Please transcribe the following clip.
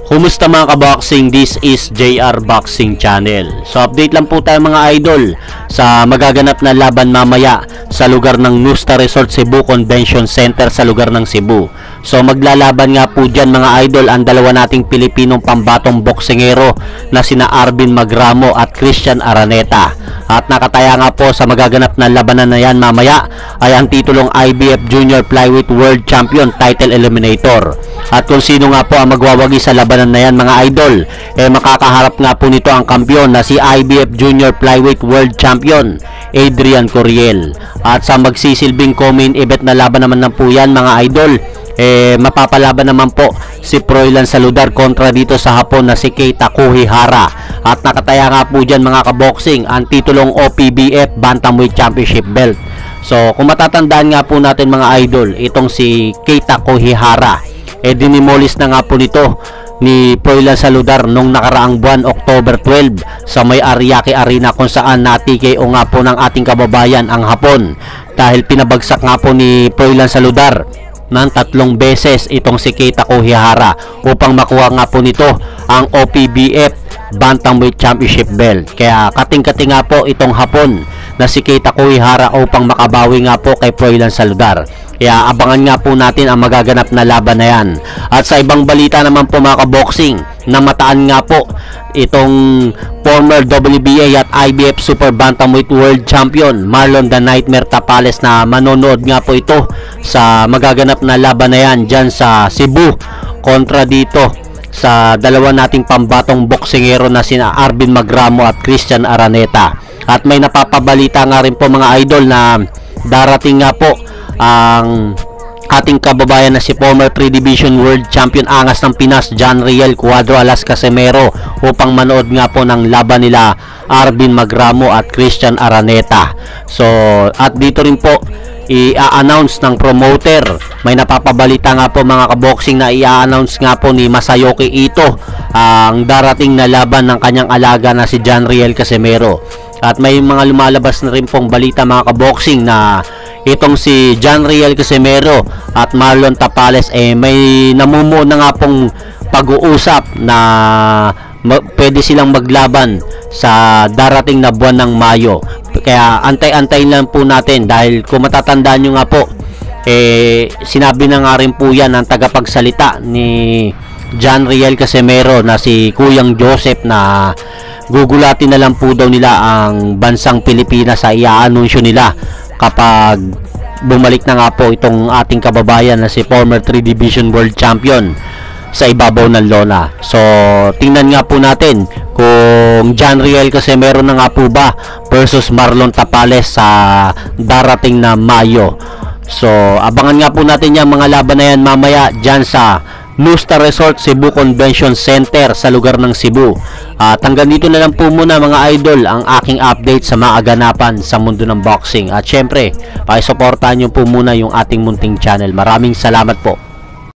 Kumusta mga kaboxing? This is JR Boxing Channel. So update lang po tayo mga idol sa magaganap na laban mamaya sa lugar ng Nusta Resort Cebu Convention Center sa lugar ng Cebu. So maglalaban nga po dyan mga idol ang dalawa nating Pilipinong pambatong boksingero na sina Arvin Magramo at Christian Araneta. At nakataya nga po sa magaganap na labanan na yan mamaya ay ang titulong IBF Junior Flyweight World Champion Title Eliminator. At kung sino nga po ang magwawagi sa labanan na yan mga idol, makakaharap nga po nito ang kampiyon na si IBF Junior Flyweight World Champion Adrian Coriel. At sa magsisilbing co-main event na laban naman po yan mga idol, mapapalaban naman po si Froilan Saludar kontra dito sa Hapon na si Keita Kuhihara. At nakataya nga po dyan mga kaboxing ang titulong OPBF Bantamweight Championship Belt. So kung matatandaan nga po natin mga idol, itong si Keita Kuhihara dinimolis na nga po nito ni Froilan Saludar nung nakaraang buwan October 12 sa may Ariake Arena kung saan na-TKO nga po ng ating kababayan ang Hapon dahil pinabagsak nga po ni Froilan Saludar ng 3 beses itong si Keita Kuhihara upang makuha nga po nito ang OPBF Bantamweight Championship Belt. Kaya kating-kating nga po itong Hapon na si Keita Kuhihara upang makabawi nga po kay Froilan Saludar. Kaya abangan nga po natin ang magaganap na laban na yan. At sa ibang balita naman po mga kaboxing, namataan nga po itong former WBA at IBF Super Bantamweight World Champion Marlon the Nightmare Tapales na manonood nga po ito sa magaganap na laban na yan dyan sa Cebu kontra dito sa dalawa nating pambatong boksingero na sina Arvin Magramo at Christian Araneta. At may napapabalita nga rin po mga idol na darating nga po ang ating kababayan na si former 3 Division World Champion Angas ng Pinas John Riel Cuadro Alas Casimero upang manood nga po ng laban nila Arvin Magramo at Christian Araneta. So at dito rin po i-announce ng promoter, may napapabalita nga po mga kaboxing na i-announce nga po ni Masayoki Ito ang darating na laban ng kanyang alaga na si John Riel Casimero. At may mga lumalabas na rin pong balita mga kaboxing na itong si John Riel Casimero at Marlon Tapales may namumuo na nga pong pag-uusap na pwede silang maglaban sa darating na buwan ng Mayo. Kaya antay-antay lang po natin dahil kung matatandaan nyo nga po sinabi na nga rin po yan ng tagapagsalita ni John Riel Casimero na si Kuyang Joseph na gugulatin na lang po daw nila ang bansang Pilipinas sa i-anunsyo nila kapag bumalik na nga po itong ating kababayan na si former 3 Division World Champion sa ibabaw ng lona. So tingnan nga po natin kung John Riel Casimero na nga po ba versus Marlon Tapales sa darating na Mayo. So abangan nga po natin yung mga laban na yan mamaya dyan sa Nusta Resort Cebu Convention Center sa lugar ng Cebu. At hanggang dito na lang po muna mga idol ang aking update sa mga aganapan sa mundo ng boxing. At syempre, pakisuportahan nyo po muna yung ating munting channel. Maraming salamat po.